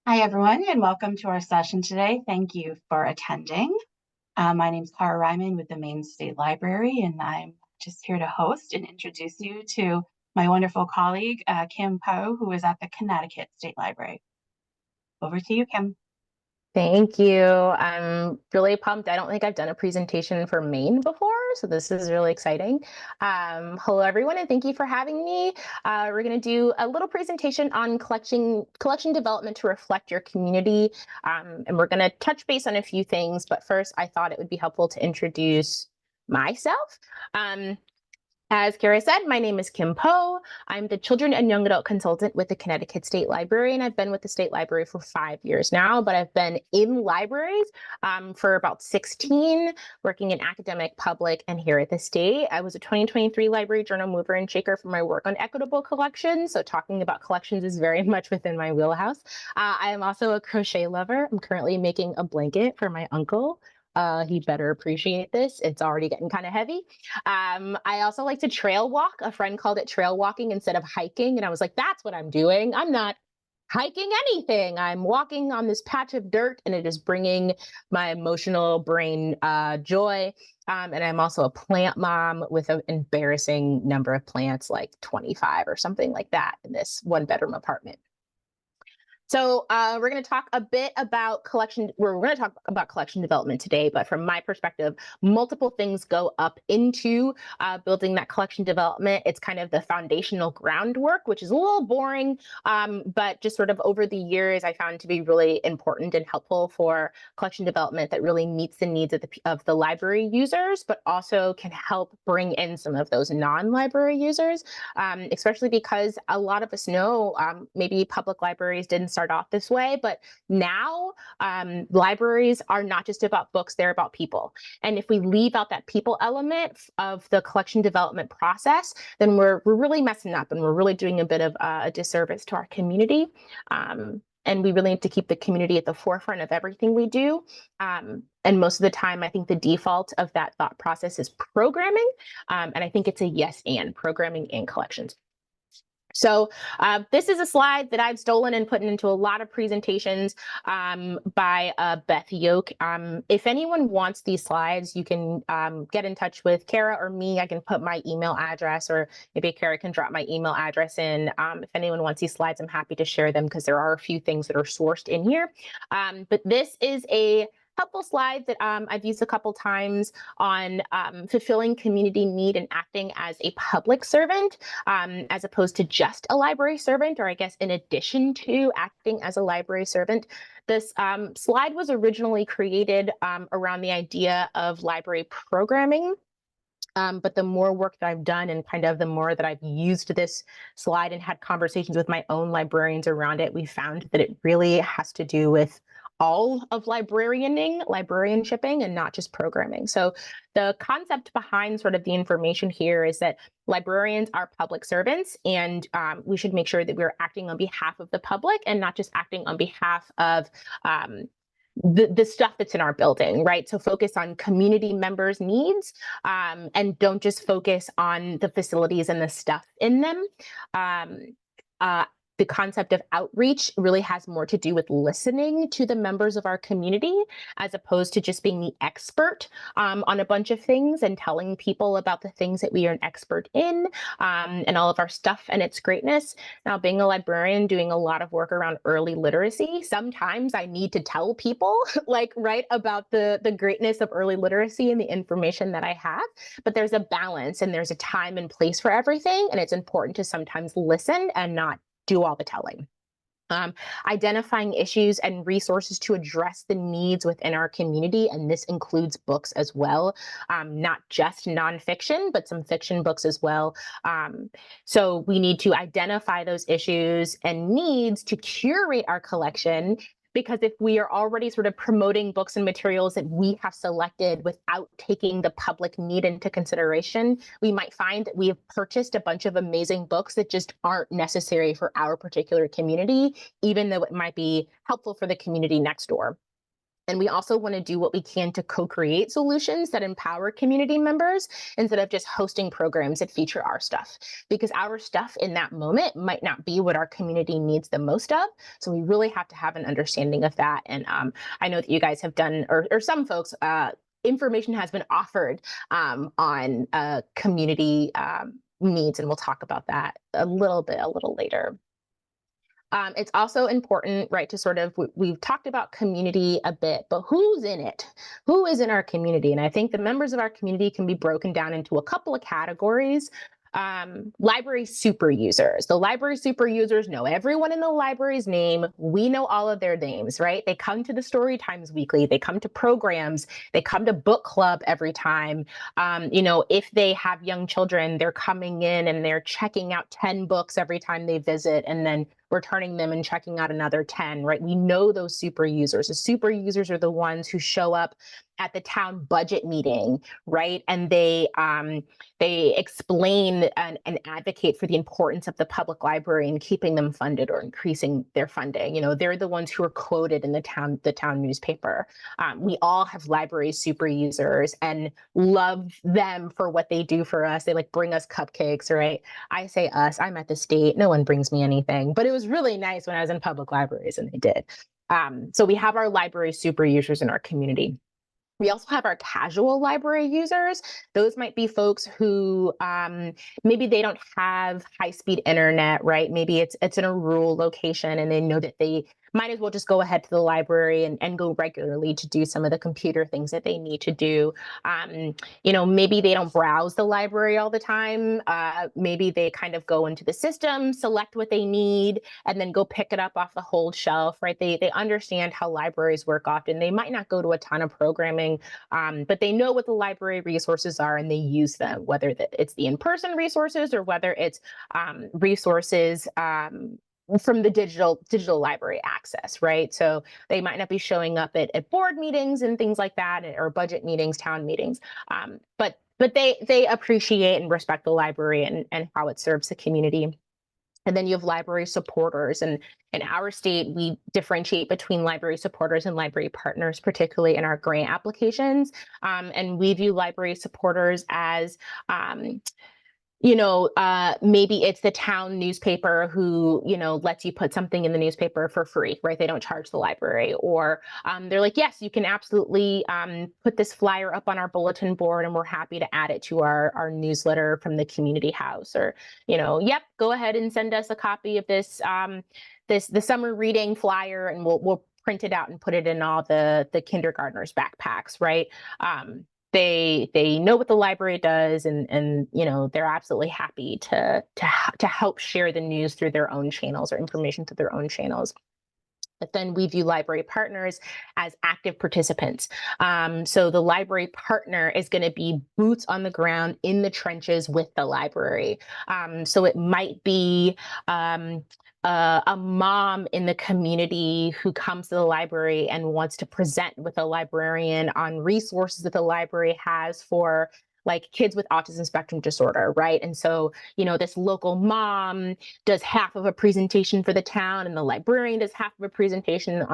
Hi, everyone, and welcome to our session today. Thank you for attending. My name is Cara Ryman with the Maine State Library, and I'm just here to host and introduce you to my wonderful colleague, Kym Powe, who is at the Connecticut State Library. Over to you, Kym. Thank you. I'm really pumped. I don't think I've done a presentation for Maine before, so this is really exciting. Hello, everyone, and thank you for having me. We're going to do a little presentation on collection development to reflect your community, and we're going to touch base on a few things. But first, I thought it would be helpful to introduce myself. As Kara said, my name is Kym Powe. I'm the Children and Young Adult Consultant with the Connecticut State Library, and I've been with the State Library for 5 years now, but I've been in libraries for about 16, working in academic, public, and here at the state. I was a 2023 Library Journal Mover and Shaker for my work on equitable collections, so talking about collections is very much within my wheelhouse. I am also a crochet lover. I'm currently making a blanket for my uncle. He better appreciate this. It's already getting kind of heavy. I also like to trail walk. A friend called it trail walking instead of hiking. And I was like, that's what I'm doing. I'm not hiking anything. I'm walking on this patch of dirt and it is bringing my emotional brain joy. And I'm also a plant mom with an embarrassing number of plants, like 25 or something like that in this one-bedroom apartment. So we're going to talk a bit about collection. We're going to talk about collection development today, but from my perspective, multiple things go up into building that collection development. It's kind of the foundational groundwork, which is a little boring, but just sort of over the years, I found to be really important and helpful for collection development that really meets the needs of the library users, but also can help bring in some of those non-library users, especially because a lot of us know maybe public libraries didn't start off this way, but now libraries are not just about books, they're about people. And if we leave out that people element of the collection development process, then we're really messing up and we're really doing a bit of a disservice to our community. And we really need to keep the community at the forefront of everything we do. And most of the time, I think the default of that thought process is programming. And I think it's a yes and programming and collections. So this is a slide that I've stolen and put into a lot of presentations by Beth Yoke. If anyone wants these slides, you can get in touch with Kara or me. I can put my email address, or maybe Kara can drop my email address in. If anyone wants these slides, I'm happy to share them because there are a few things that are sourced in here. But this is a helpful slide that I've used a couple times on fulfilling community need and acting as a public servant, as opposed to just a library servant, or I guess in addition to acting as a library servant. This slide was originally created around the idea of library programming. But the more work that I've done and kind of the more that I've used this slide and had conversations with my own librarians around it, we found that it really has to do with all of librarianshipping, and not just programming. So the concept behind sort of the information here is that librarians are public servants, and we should make sure that we're acting on behalf of the public and not just acting on behalf of the stuff that's in our building, right? So focus on community members' needs, and don't just focus on the facilities and the stuff in them. The concept of outreach really has more to do with listening to the members of our community, as opposed to just being the expert on a bunch of things and telling people about the things that we are an expert in, and all of our stuff and its greatness. Now, being a librarian, doing a lot of work around early literacy, sometimes I need to tell people like, right, about the greatness of early literacy and the information that I have. But there's a balance and there's a time and place for everything. And it's important to sometimes listen and not do all the telling. Identifying issues and resources to address the needs within our community, and this includes books as well, not just nonfiction, but some fiction books as well. So we need to identify those issues and needs to curate our collection, because if we are already sort of promoting books and materials that we have selected without taking the public need into consideration, we might find that we have purchased a bunch of amazing books that just aren't necessary for our particular community, even though it might be helpful for the community next door. And we also want to do what we can to co-create solutions that empower community members instead of just hosting programs that feature our stuff, because our stuff in that moment might not be what our community needs the most of. So we really have to have an understanding of that. And I know that you guys have done, or some folks, information has been offered on community needs, and we'll talk about that a little later. It's also important, right, to sort of, we've talked about community a bit, but who's in it? Who is in our community? And I think the members of our community can be broken down into a couple of categories. Library super users. The library super users know everyone in the library's name. We know all of their names, right? They come to the Story Times Weekly. They come to programs. They come to book club every time. If they have young children, they're coming in and they're checking out 10 books every time they visit, and then returning them and checking out another 10, right? We know those super users. The super users are the ones who show up at the town budget meeting, right? And they explain and advocate for the importance of the public library and keeping them funded or increasing their funding. They're the ones who are quoted in the town newspaper. We all have library super users and love them for what they do for us. They bring us cupcakes, right? I say us, I'm at the state, no one brings me anything, but it was really nice when I was in public libraries and they did. So we have our library super users in our community. We also have our casual library users. Those might be folks who maybe they don't have high-speed internet, right? Maybe it's in a rural location and they know that they might as well just go ahead to the library and go regularly to do some of the computer things that they need to do. Maybe they don't browse the library all the time. Maybe they kind of go into the system, select what they need, and then go pick it up off the whole shelf, right? They understand how libraries work often. They might not go to a ton of programming, but they know what the library resources are and they use them, whether it's the in-person resources or whether it's resources from the digital library access, right? So they might not be showing up at board meetings and things like that, or budget meetings, town meetings, but they appreciate and respect the library and how it serves the community. And then you have library supporters. And in our state, we differentiate between library supporters and library partners, particularly in our grant applications. And we view library supporters as maybe it's the town newspaper who, lets you put something in the newspaper for free, right? They don't charge the library. Or they're like, yes, you can absolutely put this flyer up on our bulletin board and we're happy to add it to our newsletter from the community house. Or, yep, go ahead and send us a copy of this, the summer reading flyer, and we'll print it out and put it in all the kindergartners' backpacks, right? They know what the library does, and they're absolutely happy to help share the news through their own channels or information through their own channels. But then we view library partners as active participants. So the library partner is going to be boots on the ground in the trenches with the library. So it might be a mom in the community who comes to the library and wants to present with a librarian on resources that the library has for kids with autism spectrum disorder, right? And so, this local mom does half of a presentation for the town and the librarian does half of a presentation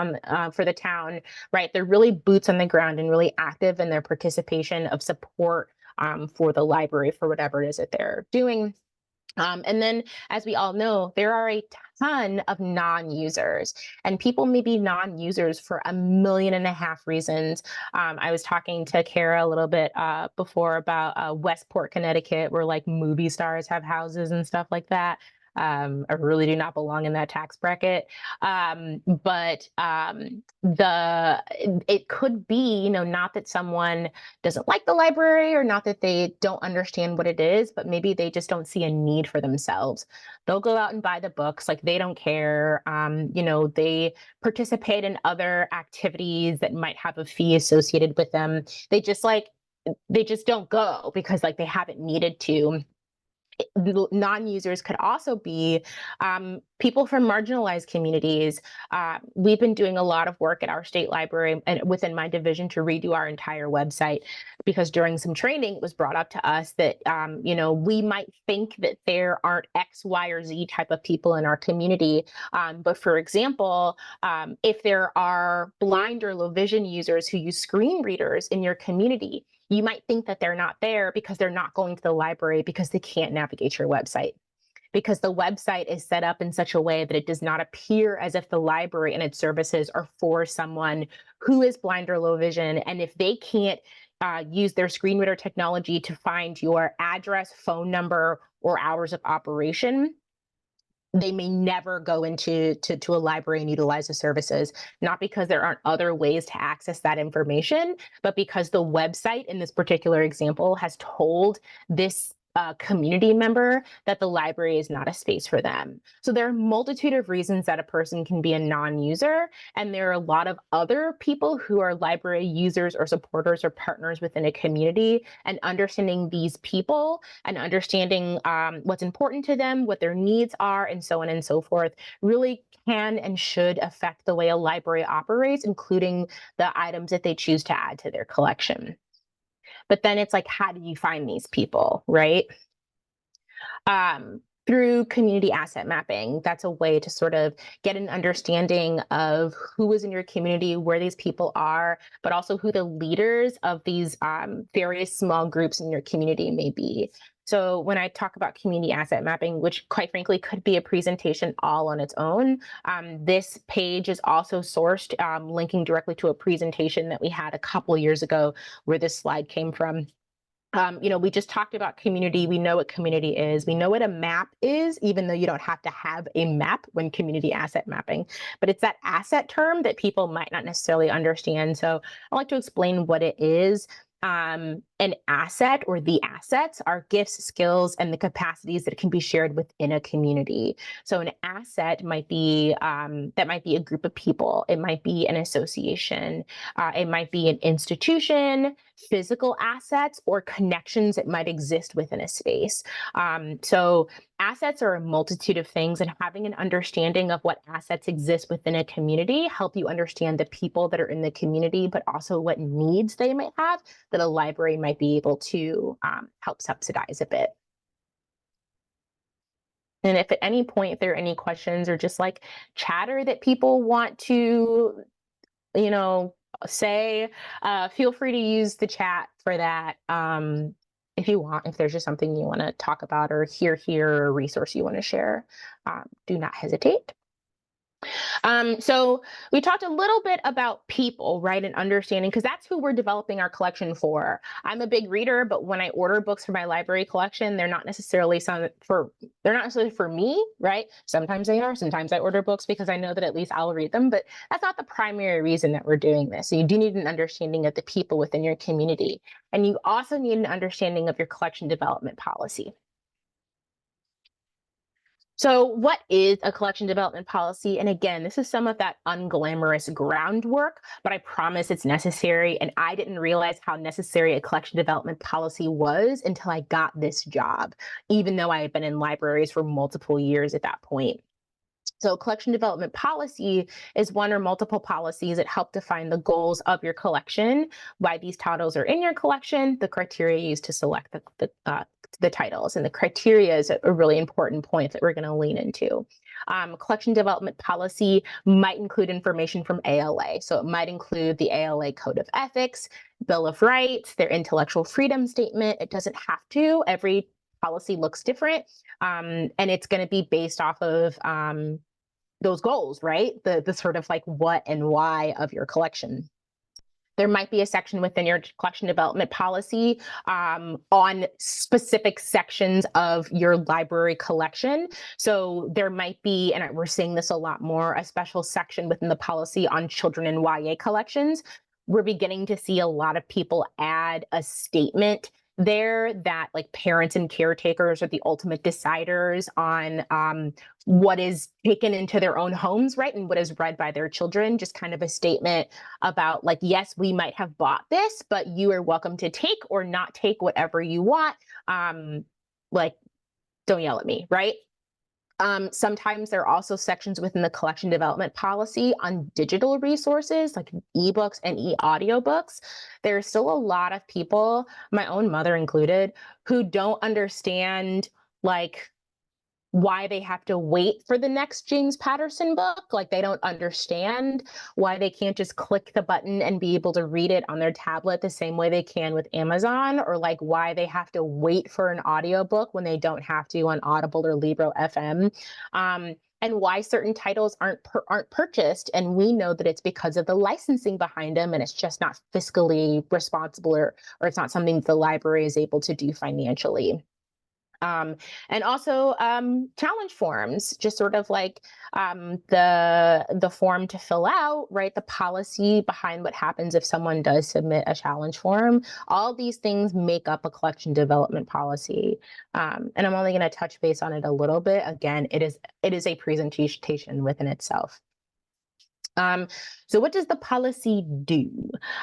for the town, right? They're really boots on the ground and really active in their participation of support for the library for whatever it is that they're doing. And then, as we all know, there are a ton of non-users, and people may be non-users for 1.5 million reasons. I was talking to Kara a little bit before about Westport, Connecticut, where movie stars have houses and stuff like that. I really do not belong in that tax bracket. But it could be, not that someone doesn't like the library or not that they don't understand what it is, but maybe they just don't see a need for themselves. They'll go out and buy the books, they don't care. They participate in other activities that might have a fee associated with them. They just don't go because they haven't needed to. non-users could also be people from marginalized communities. We've been doing a lot of work at our state library and within my division to redo our entire website, because during some training it was brought up to us that we might think that there aren't X, Y, or Z type of people in our community. But for example, if there are blind or low vision users who use screen readers in your community, you might think that they're not there because they're not going to the library because they can't navigate your website. Because the website is set up in such a way that it does not appear as if the library and its services are for someone who is blind or low vision. And if they can't use their screen reader technology to find your address, phone number, or hours of operation, they may never go into a library and utilize the services, not because there aren't other ways to access that information, but because the website in this particular example has told this community member that the library is not a space for them. So there are a multitude of reasons that a person can be a non-user, and there are a lot of other people who are library users or supporters or partners within a community, and understanding these people and understanding what's important to them, what their needs are, and so on and so forth, really can and should affect the way a library operates, including the items that they choose to add to their collection. But then it's like, how do you find these people, right? Through community asset mapping. That's a way to sort of get an understanding of who is in your community, where these people are, but also who the leaders of these various small groups in your community may be. So when I talk about community asset mapping, which quite frankly could be a presentation all on its own, this page is also sourced, linking directly to a presentation that we had a couple years ago where this slide came from. We just talked about community. We know what community is. We know what a map is, even though you don't have to have a map when community asset mapping. But it's that asset term that people might not necessarily understand. So I like to explain what it is. An asset, or the assets, are gifts, skills, and the capacities that can be shared within a community. So an asset might be that might be a group of people. It might be an association. It might be an institution, physical assets, or connections that might exist within a space. So assets are a multitude of things, and having an understanding of what assets exist within a community help you understand the people that are in the community, but also what needs they might have that a library might be able to help subsidize a bit. And if at any point there are any questions or just like chatter that people want to, say, feel free to use the chat for that. If you want, if there's just something you want to talk about or hear or a resource you want to share, do not hesitate. So we talked a little bit about people, right, and understanding, because that's who we're developing our collection for. I'm a big reader, but when I order books for my library collection, they're not necessarily for me, right? Sometimes they are. Sometimes I order books because I know that at least I'll read them, but that's not the primary reason that we're doing this. So you do need an understanding of the people within your community, and you also need an understanding of your collection development policy. So what is a collection development policy? And again, this is some of that unglamorous groundwork, but I promise it's necessary. And I didn't realize how necessary a collection development policy was until I got this job, even though I had been in libraries for multiple years at that point. So collection development policy is one or multiple policies that help define the goals of your collection, why these titles are in your collection, the criteria used to select the titles. And the criteria is a really important point that we're going to lean into. Collection development policy might include information from ALA. So it might include the ALA Code of Ethics, Bill of Rights, their intellectual freedom statement. It doesn't have to. Every policy looks different. And it's going to be based off of those goals, right? The sort of like what and why of your collection. There might be a section within your collection development policy on specific sections of your library collection. So there might be, and we're seeing this a lot more, a special section within the policy on children and YA collections. We're beginning to see a lot of people add a statement there that like parents and caretakers are the ultimate deciders on what is taken into their own homes, right? And what is read by their children, just kind of a statement about like, yes, we might have bought this, but you are welcome to take or not take whatever you want. Like don't yell at me, right? Sometimes there are also sections within the collection development policy on digital resources like ebooks and e-audiobooks. There's still a lot of people, my own mother included, who don't understand like why they have to wait for the next James Patterson book. Like they don't understand why they can't just click the button and be able to read it on their tablet the same way they can with Amazon, or like why they have to wait for an audiobook when they don't have to on Audible or Libro FM. And why certain titles aren't purchased. And we know that it's because of the licensing behind them, and it's just not fiscally responsible, or it's not something that the library is able to do financially. And also challenge forms, just sort of like the form to fill out, right? The policy behind what happens if someone does submit a challenge form. All these things make up a collection development policy. And I'm only going to touch base on it a little bit. Again, it is a presentation within itself. So what does the policy do?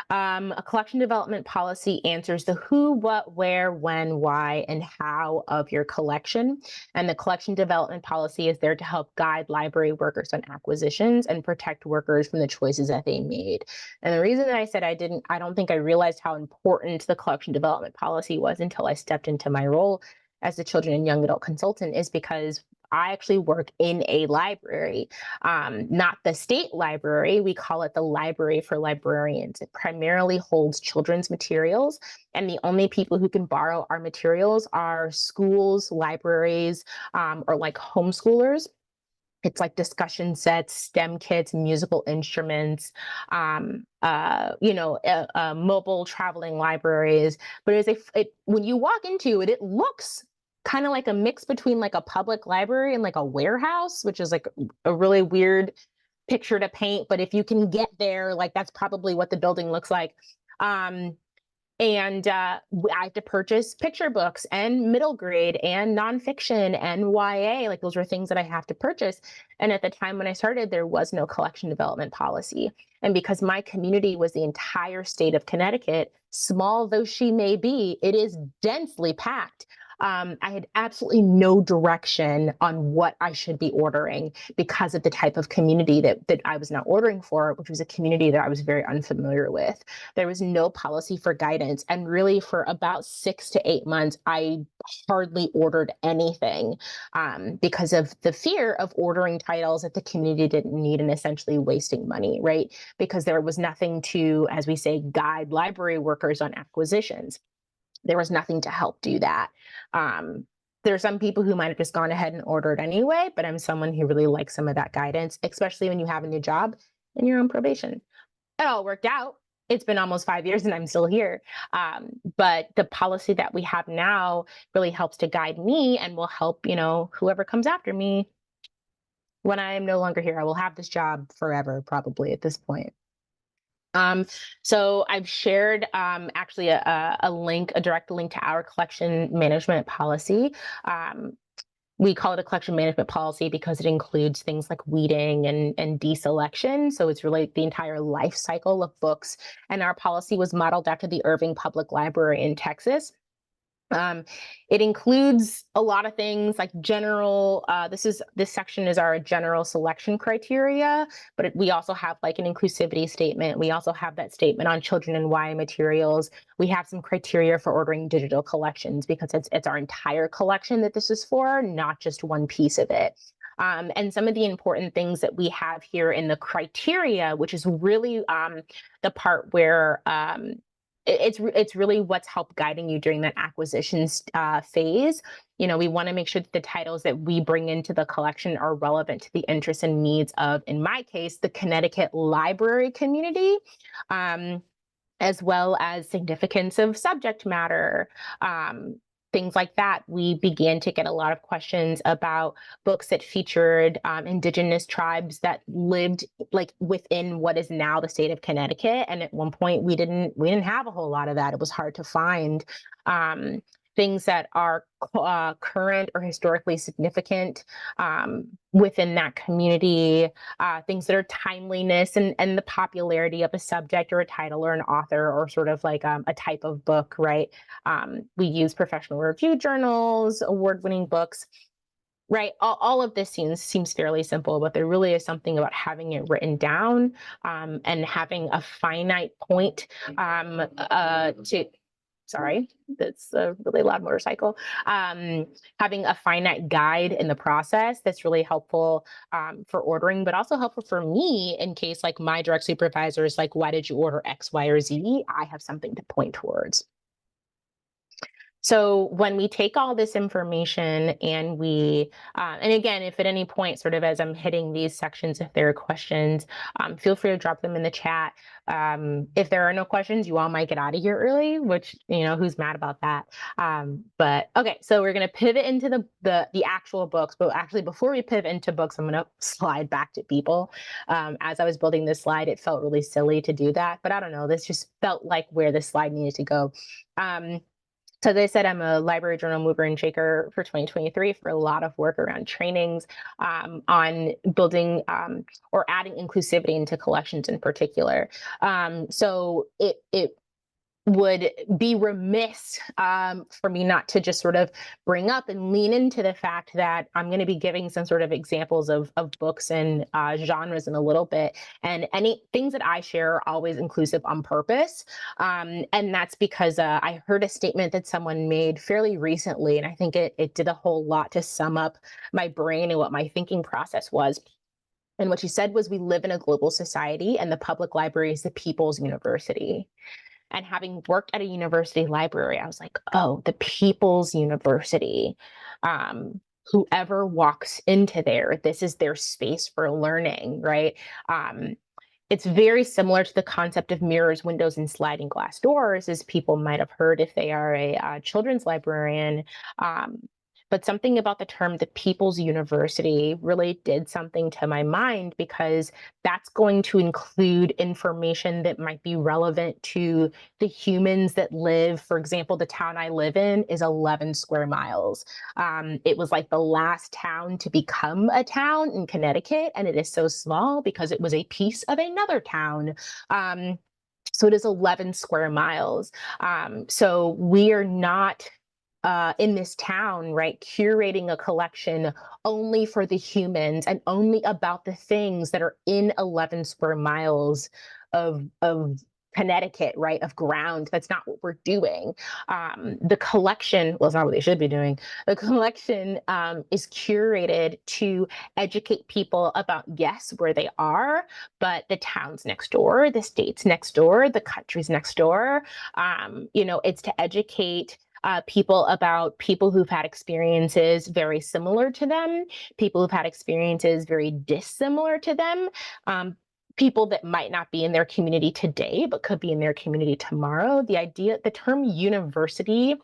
A collection development policy answers the who, what, where, when, why, and how of your collection. And the collection development policy is there to help guide library workers on acquisitions and protect workers from the choices that they made. And the reason that I said I don't think I realized how important the collection development policy was until I stepped into my role as the children and young adult consultant is because I actually work in a library, not the state library. We call it the Library for Librarians. It primarily holds children's materials, and the only people who can borrow our materials are schools, libraries, or like homeschoolers. It's like discussion sets, STEM kits, musical instruments, mobile traveling libraries. But when you walk into it, it looks kind of like a mix between like a public library and like a warehouse, which is like a really weird picture to paint. But if you can get there, like that's probably what the building looks like. And I have to purchase picture books and middle grade and nonfiction and YA. Like those were things that I have to purchase. And at the time when I started, there was no collection development policy. And because my community was the entire state of Connecticut, small though she may be, it is densely packed. I had absolutely no direction on what I should be ordering because of the type of community that I was now ordering for, which was a community that I was very unfamiliar with. There was no policy for guidance. And really for about 6 to 8 months, I hardly ordered anything because of the fear of ordering titles that the community didn't need and essentially wasting money, right? Because there was nothing to, as we say, guide library workers on acquisitions. There was nothing to help do that. There are some people who might have just gone ahead and ordered anyway, but I'm someone who really likes some of that guidance, especially when you have a new job and you're on probation. It all worked out. It's been almost 5 years and I'm still here. But the policy that we have now really helps to guide me and will help, whoever comes after me when I am no longer here. I will have this job forever, probably at this point. So I've shared actually a direct link to our collection management policy. We call it a collection management policy because it includes things like weeding and deselection. So it's really the entire life cycle of books. And our policy was modeled after the Irving Public Library in Texas. It includes a lot of things like general, this section is our general selection criteria, but we also have like an inclusivity statement. We also have that statement on children and YA materials. We have some criteria for ordering digital collections because it's our entire collection that this is for, not just one piece of it. And some of the important things that we have here in the criteria, which is really the part where it's really what's helped guiding you during that acquisitions phase. We want to make sure that the titles that we bring into the collection are relevant to the interests and needs of, in my case, the Connecticut library community, as well as significance of subject matter, things like that. We began to get a lot of questions about books that featured indigenous tribes that lived like within what is now the state of Connecticut. And at one point we didn't have a whole lot of that. It was hard to find. things that are current or historically significant within that community, things that are timeliness and the popularity of a subject or a title or an author or sort of like a type of book, right? We use professional review journals, award-winning books. Right. All of this seems fairly simple, but there really is something about having it written down and having a finite point to. Sorry, that's a really loud motorcycle. Having a finite guide in the process that's really helpful for ordering, but also helpful for me in case like my direct supervisor is like, why did you order X, Y, or Z? I have something to point towards. So when we take all this information and we, and again, if at any point, sort of as I'm hitting these sections, if there are questions, feel free to drop them in the chat. If there are no questions, you all might get out of here early, which, who's mad about that? But okay, so we're going to pivot into the actual books, but actually before we pivot into books, I'm going to slide back to people. As I was building this slide, it felt really silly to do that, but I don't know, this just felt like where the slide needed to go. So they said I'm a library journal mover and shaker for 2023 for a lot of work around trainings on building or adding inclusivity into collections in particular. So it would be remiss for me not to just sort of bring up and lean into the fact that I'm going to be giving some sort of examples of books and genres in a little bit. And any things that I share are always inclusive on purpose. And that's because I heard a statement that someone made fairly recently, and I think it did a whole lot to sum up my brain and what my thinking process was. And what she said was, we live in a global society and the public library is the people's university. And having worked at a university library, I was like, oh, the people's university. Whoever walks into there, this is their space for learning, right? It's very similar to the concept of mirrors, windows, and sliding glass doors, as people might have heard if they are a children's librarian. But something about the term the People's University really did something to my mind, because that's going to include information that might be relevant to the humans that live. For example, the town I live in is 11 square miles. It was like the last town to become a town in Connecticut, and it is so small because it was a piece of another town. So it is 11 square miles. So we are not in this town, right, curating a collection only for the humans and only about the things that are in 11 square miles of Connecticut, right, of ground. That's not what we're doing. The collection, well, it's not what they should be doing. The collection is curated to educate people about, yes, where they are, but the towns next door, the states next door, the countries next door. It's to educate people about people who've had experiences very similar to them, people who've had experiences very dissimilar to them, people that might not be in their community today, but could be in their community tomorrow. The term university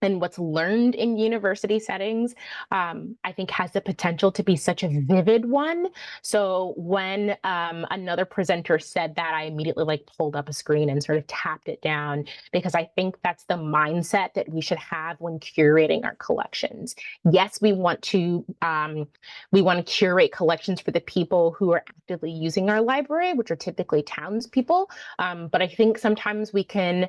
and what's learned in university settings, I think has the potential to be such a vivid one. So when another presenter said that, I immediately pulled up a screen and sort of tapped it down, because I think that's the mindset that we should have when curating our collections. Yes, we want to curate collections for the people who are actively using our library, which are typically townspeople. But I think sometimes we can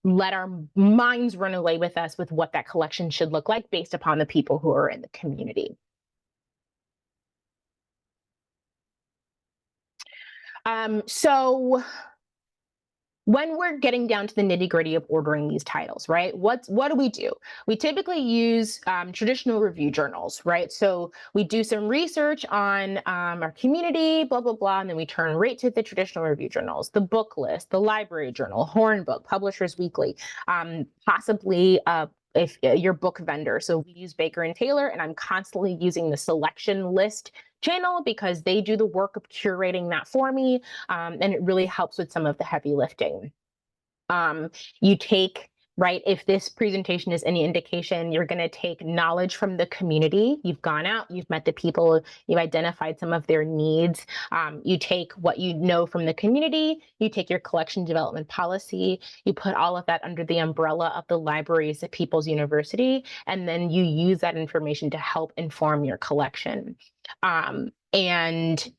let our minds run away with us with what that collection should look like based upon the people who are in the community. So when we're getting down to the nitty-gritty of ordering these titles, right? What do we do? We typically use traditional review journals, right? So we do some research on our community, blah, blah, blah, and then we turn right to the traditional review journals, the book list, the library journal, Hornbook, Publishers Weekly, possibly if your book vendor. So we use Baker and Taylor, and I'm constantly using the selection list channel because they do the work of curating that for me, and it really helps with some of the heavy lifting. You take right? If this presentation is any indication, you're going to take knowledge from the community. You've gone out, you've met the people, you've identified some of their needs. You take what you know from the community, you take your collection development policy, you put all of that under the umbrella of the library as a People's University, and then you use that information to help inform your collection. And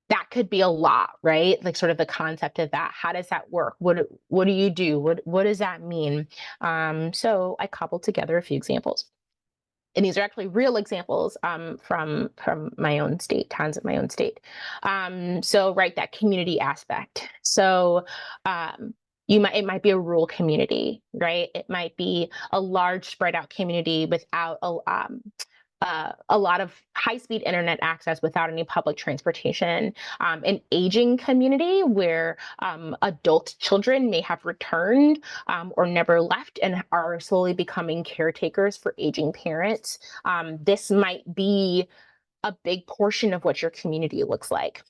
that could be a lot, right? Like sort of the concept of that. How does that work? What do you do? What does that mean? So I cobbled together a few examples. And these are actually real examples from my own state, towns of my own state. So right, that community aspect. So it might be a rural community, right? It might be a large spread out community without a lot of high-speed internet access without any public transportation, an aging community where adult children may have returned or never left and are slowly becoming caretakers for aging parents. This might be a big portion of what your community looks like.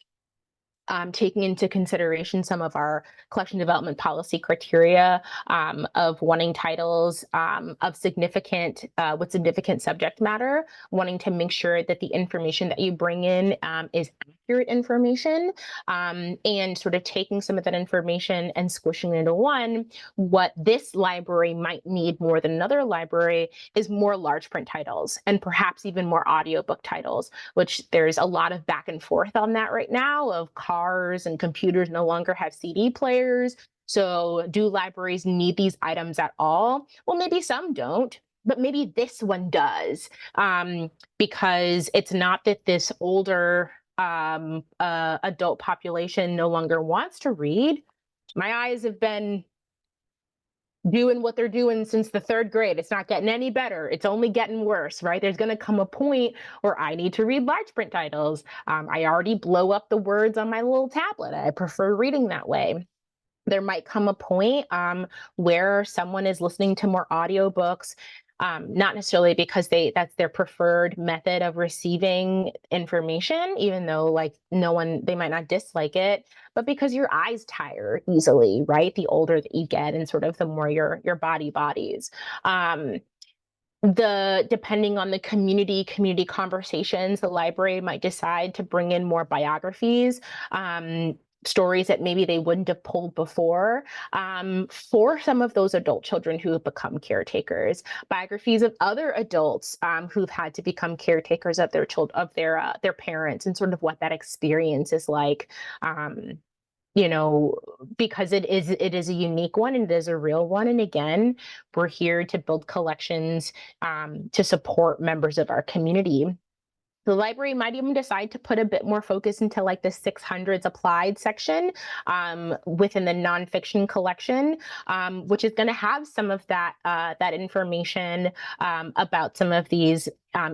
Taking into consideration some of our collection development policy criteria of wanting titles of significant with significant subject matter, wanting to make sure that the information that you bring in is accurate information, and sort of taking some of that information and squishing it into one. What this library might need more than another library is more large print titles and perhaps even more audiobook titles, which there's a lot of back and forth on that right now of cars and computers no longer have CD players. So do libraries need these items at all? Well, maybe some don't, but maybe this one does, because it's not that this older adult population no longer wants to read. My eyes have been doing what they're doing since the third grade. It's not getting any better. It's only getting worse, right? There's going to come a point where I need to read large print titles. I already blow up the words on my little tablet. I prefer reading that way. There might come a point where someone is listening to more audiobooks, not necessarily because that's their preferred method of receiving information, even though like they might not dislike it, but because your eyes tire easily, right? The older that you get and sort of the more your body bodies. Depending on the community conversations, the library might decide to bring in more biographies, stories that maybe they wouldn't have pulled before, for some of those adult children who have become caretakers, biographies of other adults who've had to become caretakers of their parents, and sort of what that experience is like. Because it is a unique one and it is a real one. And again, we're here to build collections to support members of our community. The library might even decide to put a bit more focus into like the 600s applied section within the nonfiction collection, which is going to have some of that information about some of these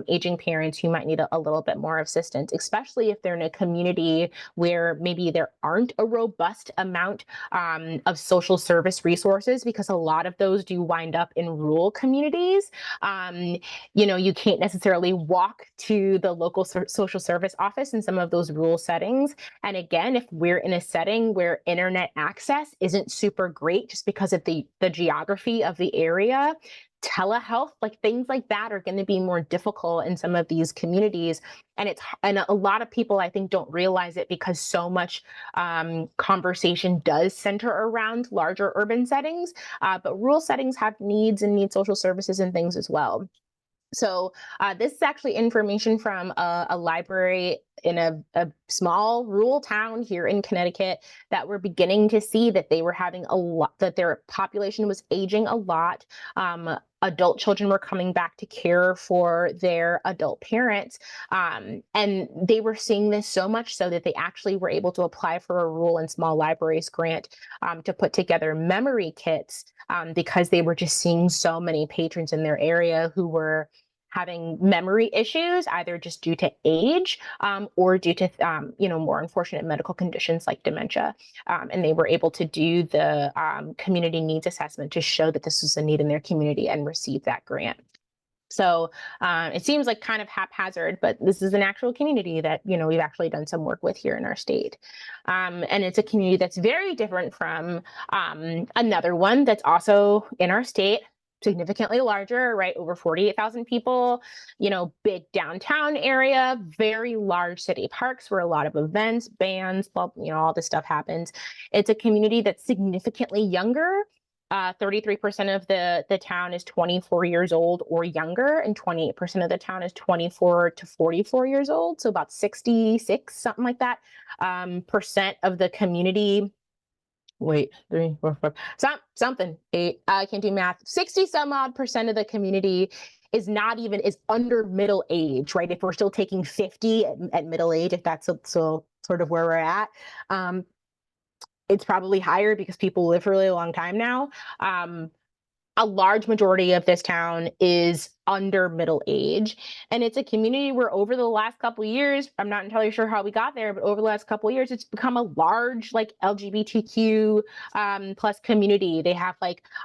aging parents who might need a little bit more assistance, especially if they're in a community where maybe there aren't a robust amount of social service resources, because a lot of those do wind up in rural communities. You can't necessarily walk to the local social service office in some of those rural settings. And again, if we're in a setting where internet access isn't super great just because of the geography of the area, telehealth, like things like that are going to be more difficult in some of these communities. And a lot of people, I think, don't realize it because so much conversation does center around larger urban settings, but rural settings have needs and need social services and things as well. So this is actually information from a library in a small rural town here in Connecticut that we're beginning to see that they were having that their population was aging a lot. Adult children were coming back to care for their adult parents. And they were seeing this so much so that they actually were able to apply for a rural and small libraries grant to put together memory kits because they were just seeing so many patrons in their area who were having memory issues, either just due to age or due to more unfortunate medical conditions like dementia. And they were able to do the community needs assessment to show that this was a need in their community and receive that grant. So it seems like kind of haphazard, but this is an actual community that, we've actually done some work with here in our state. And it's a community that's very different from another one that's also in our state, significantly larger, right? Over 48,000 people, big downtown area, very large city parks where a lot of events, bands, all this stuff happens. It's a community that's significantly younger. 33% of the town is 24 years old or younger, and 28% of the town is 24 to 44 years old. So about 66, something like that, percent of the community. Wait, 3, 4, 5, something, 8. I can't do math. 60 some odd percent of the community is under middle age, right? If we're still taking 50 at middle age, if that's so sort of where we're at. It's probably higher because people live for a really long time now. A large majority of this town is under middle age. And it's a community where over the last couple of years, I'm not entirely sure how we got there, but over the last couple of years, it's become a large LGBTQ plus community. They have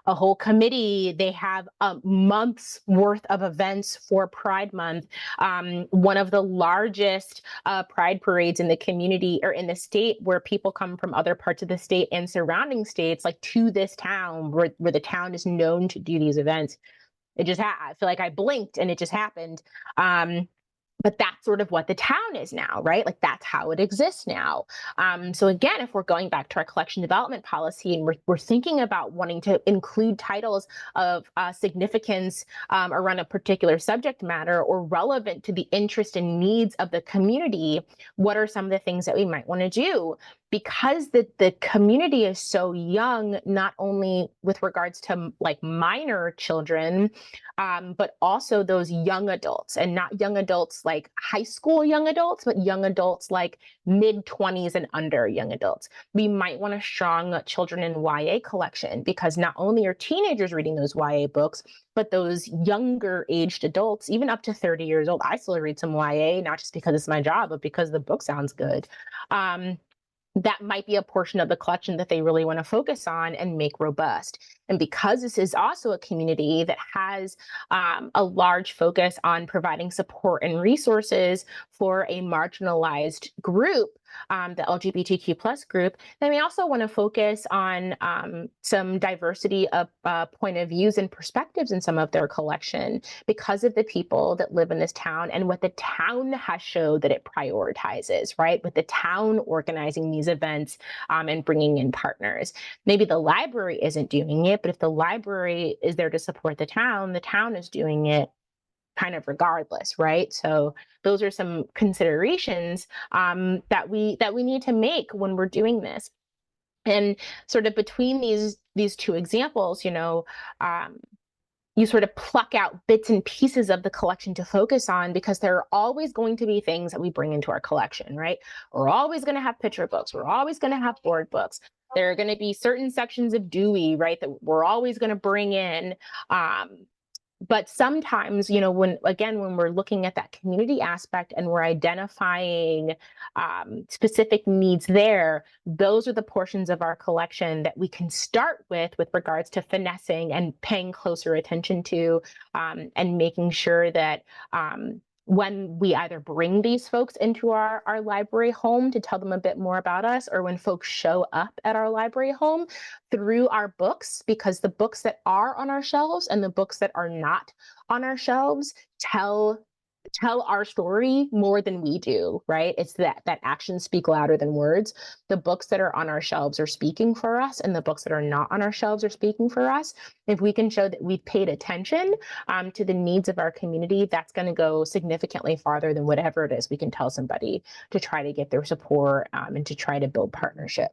a whole committee. They have a month's worth of events for Pride Month. One of the largest Pride parades in the community or in the state, where people come from other parts of the state and surrounding states to this town where the town is known to do these events. It just I feel like I blinked and it just happened. But that's sort of what the town is now, right? That's how it exists now. So again, if we're going back to our collection development policy and we're thinking about wanting to include titles of significance around a particular subject matter or relevant to the interest and needs of the community, what are some of the things that we might want to do? Because the community is so young, not only with regards to minor children, but also those young adults, and not young adults like high school young adults, but young adults like mid-20s and under young adults. We might want a strong children in YA collection, because not only are teenagers reading those YA books, but those younger aged adults, even up to 30 years old. I still read some YA, not just because it's my job, but because the book sounds good. That might be a portion of the collection that they really want to focus on and make robust. And because this is also a community that has a large focus on providing support and resources for a marginalized group, the LGBTQ plus group, then we also want to focus on some diversity of point of views and perspectives in some of their collection, because of the people that live in this town and what the town has showed that it prioritizes, right? With the town organizing these events and bringing in partners. Maybe the library isn't doing it, but if the library is there to support the town is doing it kind of regardless, right? So those are some considerations that we need to make when we're doing this. And sort of between these two examples, you sort of pluck out bits and pieces of the collection to focus on, because there are always going to be things that we bring into our collection, right? We're always going to have picture books. We're always going to have board books. There are going to be certain sections of Dewey, right, that we're always going to bring in. But sometimes, when we're looking at that community aspect and we're identifying specific needs there, those are the portions of our collection that we can start with regards to finessing and paying closer attention to, and making sure that when we either bring these folks into our library home to tell them a bit more about us, or when folks show up at our library home through our books, because the books that are on our shelves and the books that are not on our shelves tell our story more than we do, right? It's that actions speak louder than words. The books that are on our shelves are speaking for us, and the books that are not on our shelves are speaking for us. If we can show that we've paid attention to the needs of our community, that's going to go significantly farther than whatever it is we can tell somebody to try to get their support and to try to build partnership.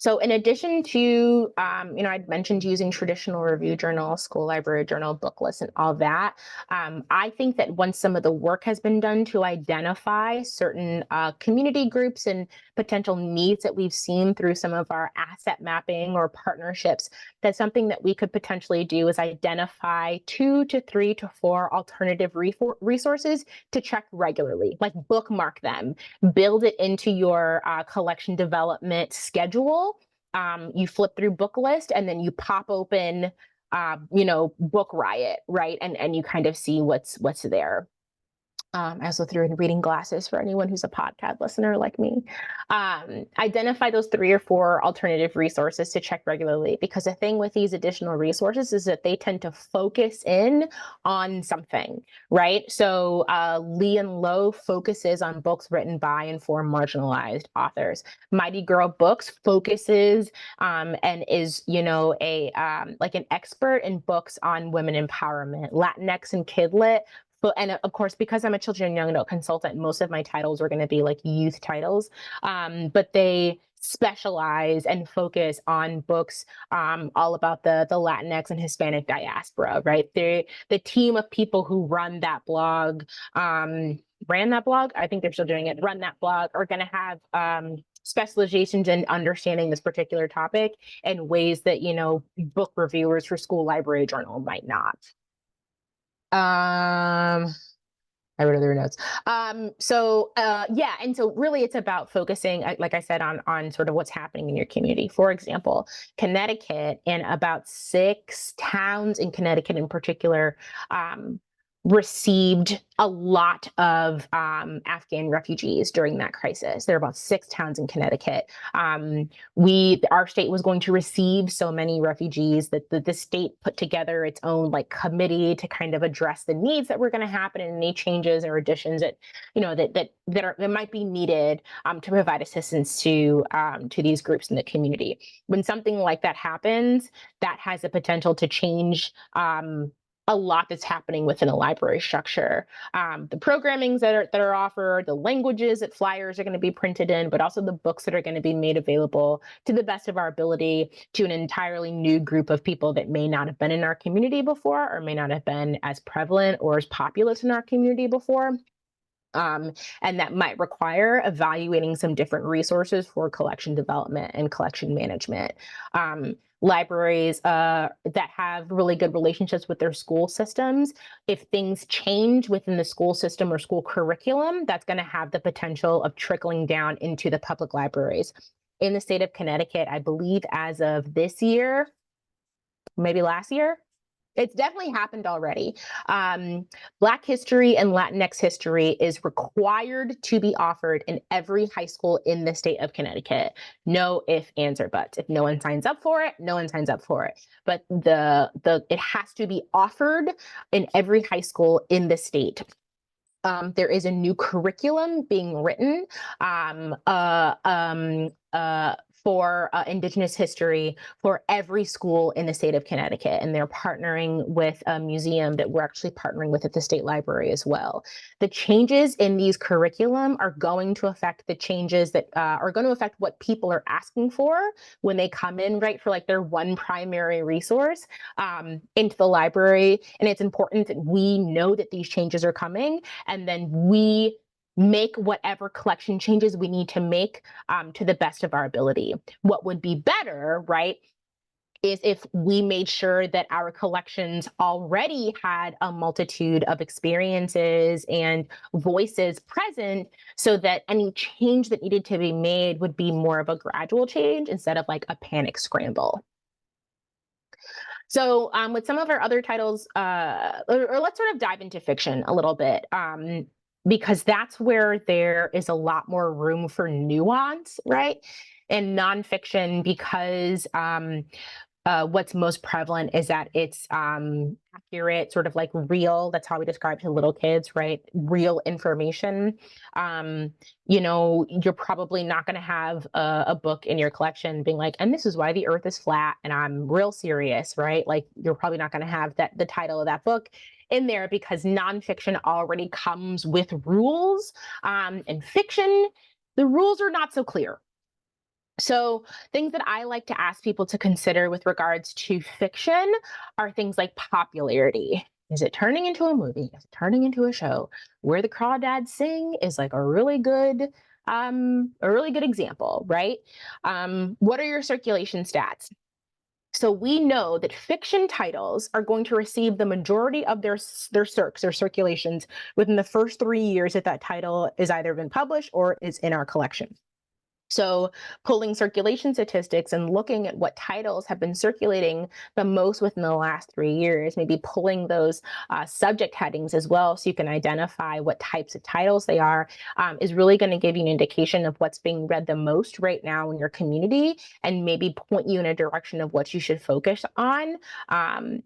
So in addition to, I'd mentioned using traditional review journal, school library journal, book lists, and all that. I think that once some of the work has been done to identify certain community groups and potential needs that we've seen through some of our asset mapping or partnerships, that's something that we could potentially do is identify 2 to 3 to 4 alternative resources to check regularly, like bookmark them, build it into your collection development schedule. You flip through book list and then you pop open book riot, right? And you kind of see what's there. I also threw in reading glasses for anyone who's a podcast listener like me. Identify those 3 or 4 alternative resources to check regularly, because the thing with these additional resources is that they tend to focus in on something, right? So Lee and Low focuses on books written by and for marginalized authors. Mighty Girl Books focuses and is, like an expert in books on women empowerment. Latinx and Kidlit. And of course, because I'm a children and young adult consultant, most of my titles are going to be like youth titles, but they specialize and focus on books all about the Latinx and Hispanic diaspora, right? The team of people who run that blog, ran that blog, I think they're still doing it, run that blog, are going to have specializations in understanding this particular topic in ways that, book reviewers for school library journal might not. I wrote other notes. And so really it's about focusing, like I said, on sort of what's happening in your community. For example, Connecticut, and about 6 towns in Connecticut in particular, received a lot of Afghan refugees during that crisis. There are about 6 towns in Connecticut. Our state was going to receive so many refugees that the state put together its own like committee to kind of address the needs that were going to happen and any changes or additions that that might be needed to provide assistance to these groups in the community. When something like that happens, that has the potential to change a lot that's happening within a library structure. The programmings that are offered, the languages that flyers are going to be printed in, but also the books that are going to be made available to the best of our ability to an entirely new group of people that may not have been in our community before, or may not have been as prevalent or as populous in our community before. And that might require evaluating some different resources for collection development and collection management. Libraries that have really good relationships with their school systems, if things change within the school system or school curriculum, that's going to have the potential of trickling down into the public libraries. In the state of Connecticut, I believe as of this year, maybe last year, it's definitely happened already. Black history and Latinx history is required to be offered in every high school in the state of Connecticut. No ifs, ands, or buts. If no one signs up for it, no one signs up for it. But it has to be offered in every high school in the state. There is a new curriculum being written for Indigenous history for every school in the state of Connecticut. And they're partnering with a museum that we're actually partnering with at the state library as well. The changes in these curriculum are going to affect the changes that are going to affect what people are asking for when they come in, right, for like their one primary resource into the library. And it's important that we know that these changes are coming, and then we make whatever collection changes we need to make to the best of our ability. What would be better, right, is if we made sure that our collections already had a multitude of experiences and voices present, so that any change that needed to be made would be more of a gradual change instead of like a panic scramble. So with some of our other titles, or let's sort of dive into fiction a little bit. Because that's where there is a lot more room for nuance, right? In nonfiction, because what's most prevalent is that it's accurate, sort of like real. That's how we describe to little kids, right? Real information. You're probably not going to have a book in your collection being like, and this is why the earth is flat, and I'm real serious, right? Like, you're probably not going to have the title of that book in there, because nonfiction already comes with rules. In fiction, the rules are not so clear. So things that I like to ask people to consider with regards to fiction are things like popularity. Is it turning into a movie? Is it turning into a show? Where the Crawdads Sing is like a really good example, right? What are your circulation stats? So we know that fiction titles are going to receive the majority of their circulations within the first 3 years that title is either been published or is in our collection. So pulling circulation statistics and looking at what titles have been circulating the most within the last 3 years, maybe pulling those subject headings as well so you can identify what types of titles they are, is really going to give you an indication of what's being read the most right now in your community and maybe point you in a direction of what you should focus on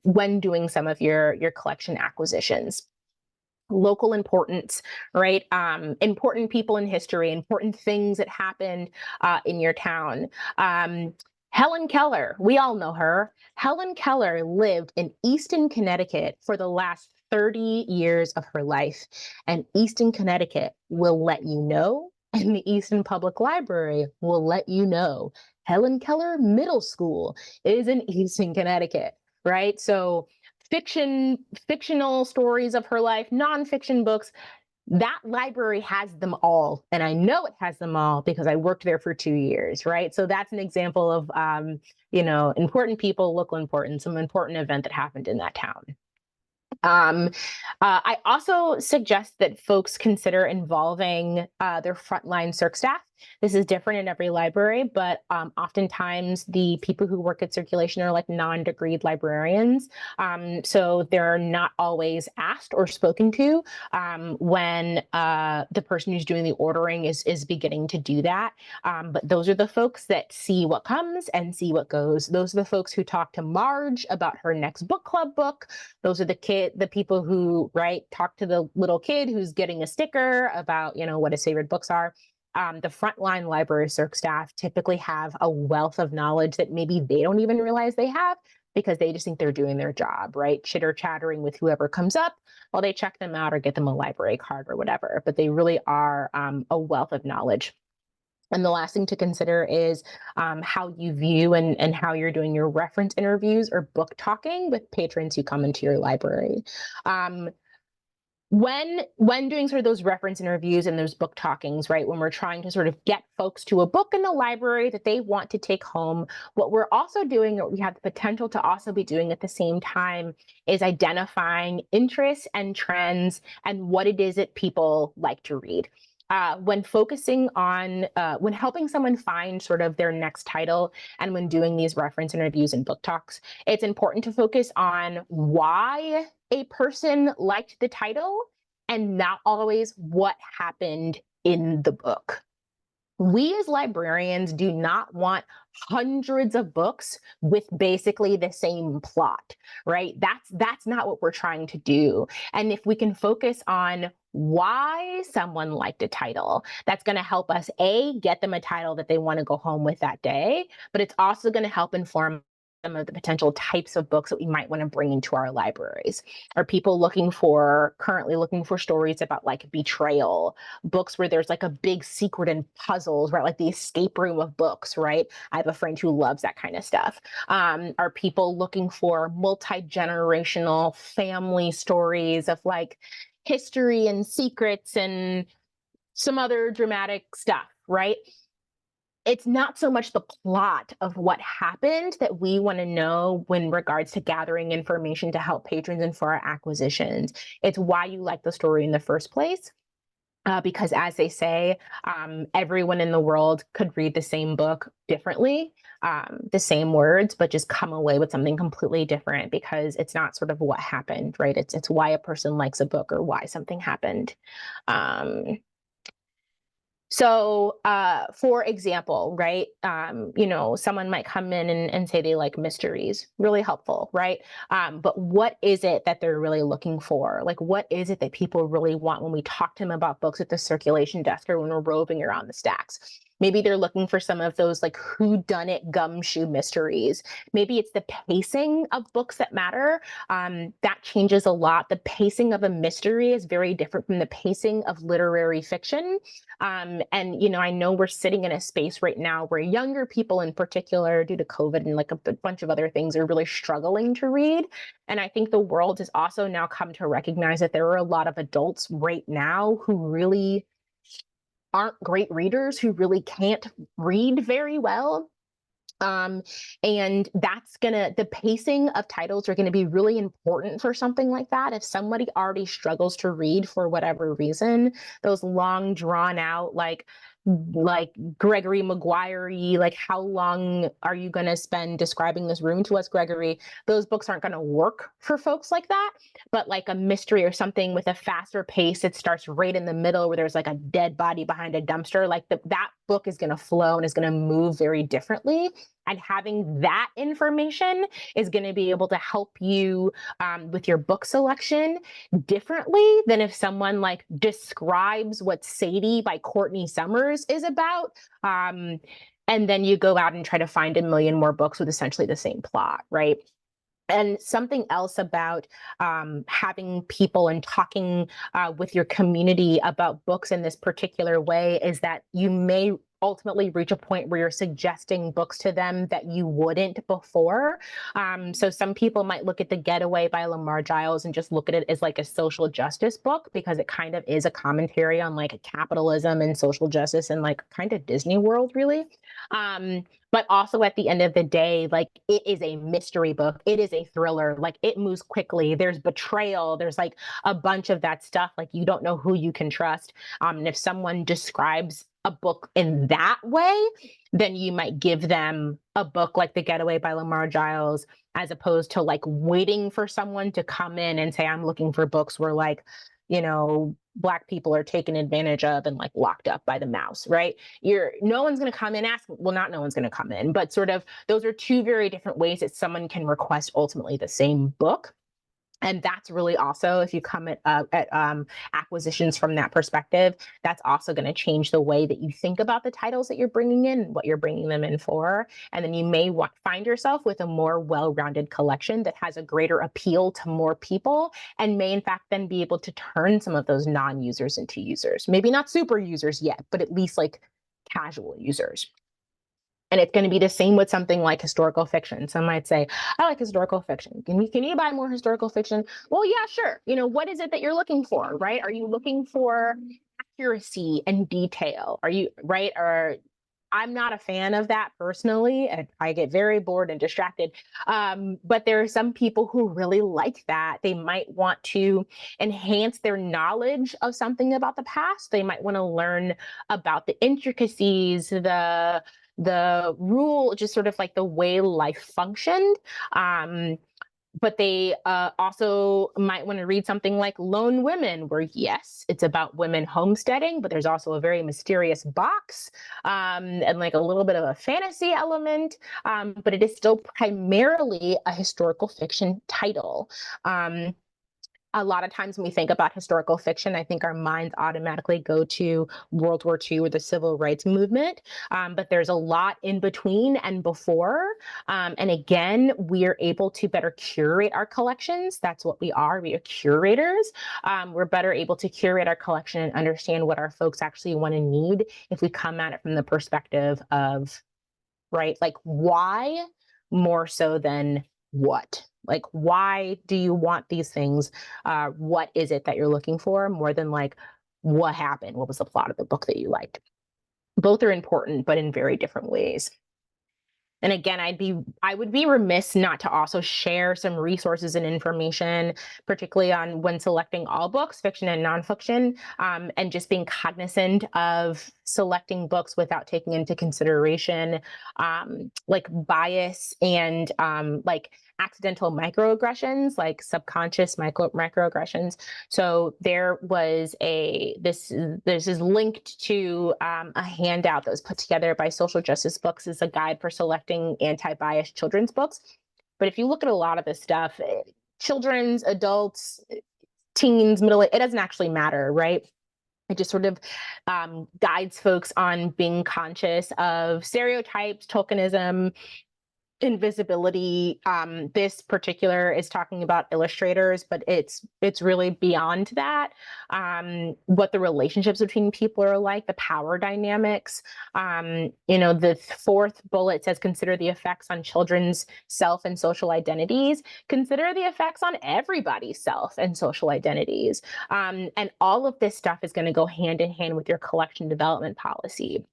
when doing some of your collection acquisitions. Local importance, right? Important people in history, important things that happened in your town. Helen Keller, we all know her. Helen Keller lived in Easton, Connecticut for the last 30 years of her life. And Easton, Connecticut will let you know, and the Easton Public Library will let you know. Helen Keller Middle School is in Easton, Connecticut, right? So fictional stories of her life, nonfiction books, that library has them all. And I know it has them all because I worked there for 2 years, right? So that's an example of, important people, local importance, some important event that happened in that town. I also suggest that folks consider involving their frontline circ staff. This is different in every library, but oftentimes the people who work at circulation are like non-degreed librarians. So they're not always asked or spoken to when the person who's doing the ordering is beginning to do that. But those are the folks that see what comes and see what goes. Those are the folks who talk to Marge about her next book club book. Those are the people who, right, talk to the little kid who's getting a sticker about, what his favorite books are. The frontline library circ staff typically have a wealth of knowledge that maybe they don't even realize they have because they just think they're doing their job, right? Chitter chattering with whoever comes up while they check them out or get them a library card or whatever. But they really are a wealth of knowledge. And the last thing to consider is how you view and how you're doing your reference interviews or book talking with patrons who come into your library. When doing sort of those reference interviews and those book talkings, right, when we're trying to sort of get folks to a book in the library that they want to take home, what we're also doing, or we have the potential to also be doing at the same time, is identifying interests and trends and what it is that people like to read. When focusing on, when helping someone find sort of their next title and when doing these reference interviews and book talks, it's important to focus on why a person liked the title and not always what happened in the book. We as librarians do not want hundreds of books with basically the same plot, right? That's not what we're trying to do. And if we can focus on why someone liked a title, that's going to help us, get them a title that they want to go home with that day, but it's also going to help inform some of the potential types of books that we might want to bring into our libraries. Are people currently looking for stories about like betrayal, books where there's like a big secret and puzzles, right? Like the escape room of books, right? I have a friend who loves that kind of stuff. Are people looking for multi-generational family stories of like history and secrets and some other dramatic stuff, right? It's not so much the plot of what happened that we want to know when regards to gathering information to help patrons and for our acquisitions. It's why you like the story in the first place. Because as they say, everyone in the world could read the same book differently, the same words, but just come away with something completely different because it's not sort of what happened, right? It's why a person likes a book or why something happened. So, for example, right, someone might come in and say they like mysteries, really helpful, right? But what is it that they're really looking for? Like, what is it that people really want when we talk to them about books at the circulation desk or when we're roving around the stacks? Maybe they're looking for some of those like whodunit gumshoe mysteries. Maybe it's the pacing of books that matter. That changes a lot. The pacing of a mystery is very different from the pacing of literary fiction. And, I know we're sitting in a space right now where younger people in particular, due to COVID and like a bunch of other things, are really struggling to read. And I think the world has also now come to recognize that there are a lot of adults right now who really aren't great readers, who really can't read very well. And the pacing of titles are going to be really important for something like that. If somebody already struggles to read for whatever reason, those long drawn out, like like Gregory Maguire-y, like how long are you going to spend describing this room to us, Gregory? Those books aren't going to work for folks like that. But like a mystery or something with a faster pace, it starts right in the middle where there's like a dead body behind a dumpster, like that book is going to flow and is going to move very differently. And having that information is going to be able to help you with your book selection differently than if someone like describes what Sadie by Courtney Summers is about. And then you go out and try to find a million more books with essentially the same plot, right? And something else about having people and talking with your community about books in this particular way is that you may ultimately reach a point where you're suggesting books to them that you wouldn't before. So some people might look at The Getaway by Lamar Giles and just look at it as like a social justice book because it kind of is a commentary on like capitalism and social justice and like kind of Disney World, really. But also at the end of the day, like it is a mystery book. It is a thriller. Like it moves quickly. There's betrayal. There's like a bunch of that stuff. Like you don't know who you can trust. And if someone describes a book in that way, then you might give them a book like The Getaway by Lamar Giles, as opposed to like waiting for someone to come in and say, I'm looking for books where like, you know, Black people are taken advantage of and like locked up by the mouse, right? No one's going to come in asking, well, not no one's going to come in, but sort of those are two very different ways that someone can request ultimately the same book. And that's really also, if you come at acquisitions from that perspective, that's also going to change the way that you think about the titles that you're bringing in and what you're bringing them in for. And then you may find yourself with a more well-rounded collection that has a greater appeal to more people and may, in fact, then be able to turn some of those non-users into users. Maybe not super users yet, but at least like casual users. And it's going to be the same with something like historical fiction. Some might say, I like historical fiction. Can you buy more historical fiction? Well, yeah, sure. You know, what is it that you're looking for, right? Are you looking for accuracy and detail? Are you, right? Or I'm not a fan of that personally. I get very bored and distracted. But there are some people who really like that. They might want to enhance their knowledge of something about the past. They might want to learn about the intricacies, the rule, just sort of like the way life functioned. But they also might want to read something like Lone Women, where yes, it's about women homesteading, but there's also a very mysterious box and like a little bit of a fantasy element, but it is still primarily a historical fiction title. A lot of times when we think about historical fiction, I think our minds automatically go to World War II or the Civil Rights Movement, but there's a lot in between and before. And again, we're able to better curate our collections. That's what we are. We are curators. We're better able to curate our collection and understand what our folks actually want to need if we come at it from the perspective of, right, like why more so than what? Like, why do you want these things? What is it that you're looking for more than like, what happened? What was the plot of the book that you liked? Both are important, but in very different ways. And again, I would be remiss not to also share some resources and information, particularly on when selecting all books, fiction and nonfiction, and just being cognizant of selecting books without taking into consideration like bias and like accidental microaggressions, like subconscious microaggressions. So there was this is linked to a handout that was put together by Social Justice Books as a guide for selecting anti-bias children's books. But if you look at a lot of this stuff, children's, adults, teens, middle, it doesn't actually matter, right? It just sort of guides folks on being conscious of stereotypes, tokenism, invisibility. This particular is talking about illustrators, but it's really beyond that. What the relationships between people are like, the power dynamics. You know, the fourth bullet says, consider the effects on children's self and social identities. Consider the effects on everybody's self and social identities. And all of this stuff is going to go hand in hand with your collection development policy.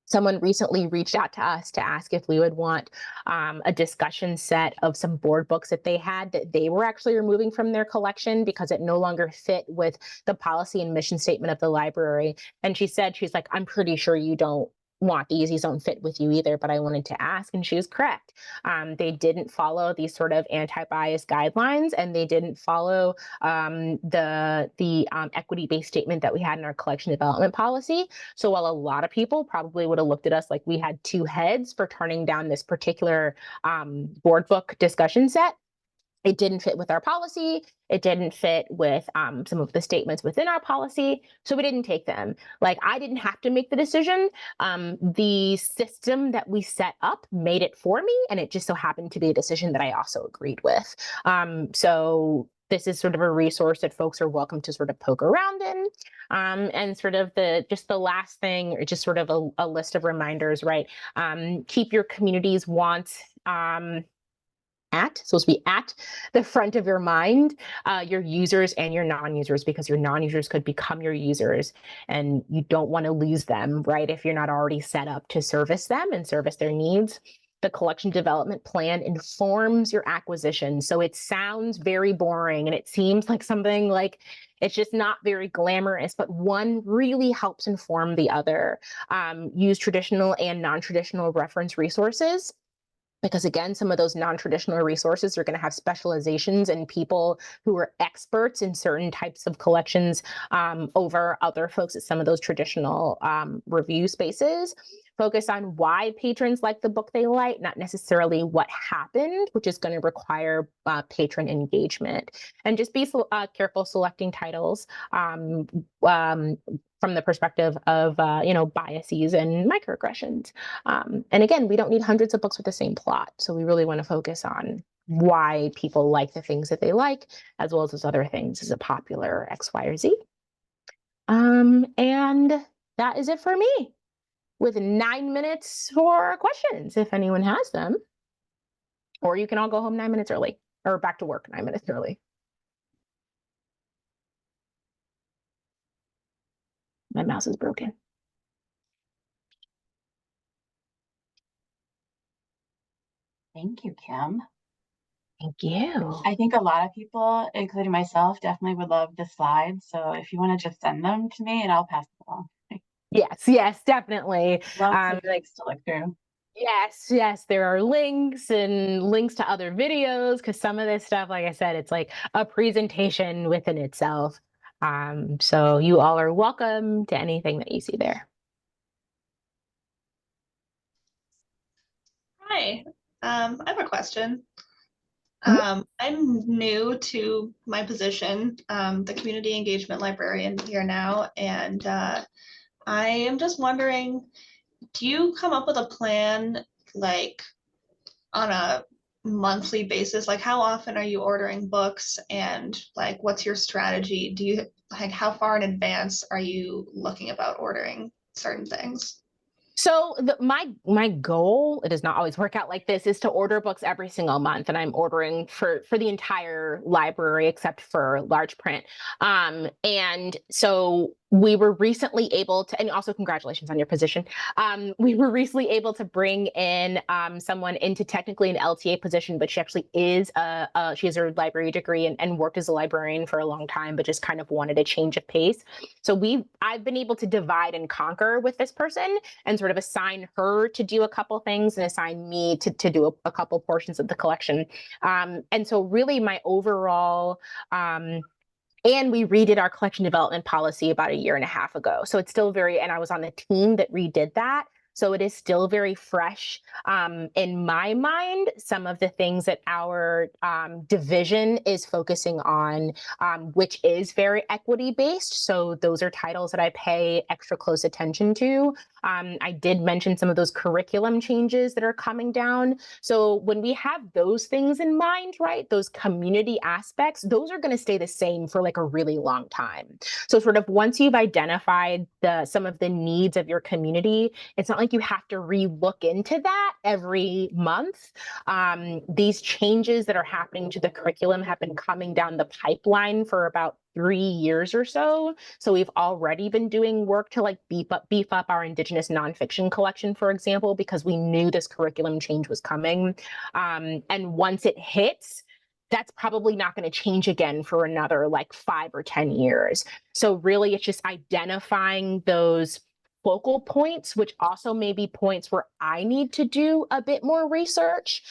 Someone recently reached out to us to ask if we would want a discussion set of some board books that they had that they were actually removing from their collection because it no longer fit with the policy and mission statement of the library. And she said, she's like, I'm pretty sure you don't want these don't fit with you either, but I wanted to ask. And she was correct. They didn't follow these sort of anti-bias guidelines, and they didn't follow the equity-based statement that we had in our collection development policy. So while a lot of people probably would have looked at us like we had two heads for turning down this particular board book discussion set, it didn't fit with our policy. It didn't fit with some of the statements within our policy. So we didn't take them. Like, I didn't have to make the decision. The system that we set up made it for me. And it just so happened to be a decision that I also agreed with. So this is sort of a resource that folks are welcome to sort of poke around in. And sort of the last thing, or just sort of a list of reminders, right? Keep your community's wants supposed to be at the front of your mind, your users and your non-users, because your non-users could become your users and you don't want to lose them, right? If you're not already set up to service them and service their needs. The collection development plan informs your acquisition. So it sounds very boring and it seems like something like it's just not very glamorous, but one really helps inform the other. Use traditional and non-traditional reference resources, because again, some of those non-traditional resources are going to have specializations in people who are experts in certain types of collections over other folks at some of those traditional review spaces. Focus on why patrons like the book they like, not necessarily what happened, which is going to require patron engagement. And just be careful selecting titles from the perspective of biases and microaggressions. And again, we don't need hundreds of books with the same plot. So we really want to focus on why people like the things that they like, as well as those other things. Is it popular, X, Y, or Z? And that is it for me, with 9 minutes for questions, if anyone has them. Or you can all go home 9 minutes early, or back to work 9 minutes early. My mouse is broken. Thank you, Kym. Thank you. I think a lot of people, including myself, definitely would love the slides. So if you want to just send them to me and I'll pass them along. Yes, definitely. Lots of links to look through. Yes, there are links and links to other videos, because some of this stuff, like I said, it's like a presentation within itself. So you all are welcome to anything that you see there. Hi, I have a question. I'm new to my position, the community engagement librarian here now, and I am just wondering, do you come up with a plan like on a monthly basis? Like, how often are you ordering books, and like what's your strategy? Do you like, how far in advance are you looking about ordering certain things? So my goal, it does not always work out like this, is to order books every single month, and I'm ordering for the entire library except for large print. And so we were recently able to, and also congratulations on your position. We were recently able to bring in someone into technically an LTA position, but she actually is she has her library degree and worked as a librarian for a long time, but just kind of wanted a change of pace. So I've been able to divide and conquer with this person and sort of assign her to do a couple things and assign me to do a couple portions of the collection. And so really my overall, and we redid our collection development policy about 1.5 years ago. So it's still and I was on the team that redid that. So it is still very fresh in my mind. Some of the things that our division is focusing on, which is very equity based. So those are titles that I pay extra close attention to. I did mention some of those curriculum changes that are coming down. So when we have those things in mind, right, those community aspects, those are going to stay the same for like a really long time. So sort of once you've identified some of the needs of your community, it's not like you have to re-look into that every month. These changes that are happening to the curriculum have been coming down the pipeline for about 3 years or so. So we've already been doing work to like beef up our Indigenous nonfiction collection, for example, because we knew this curriculum change was coming. And once it hits, that's probably not going to change again for another like 5 or 10 years. So really, it's just identifying those focal points, which also may be points where I need to do a bit more research.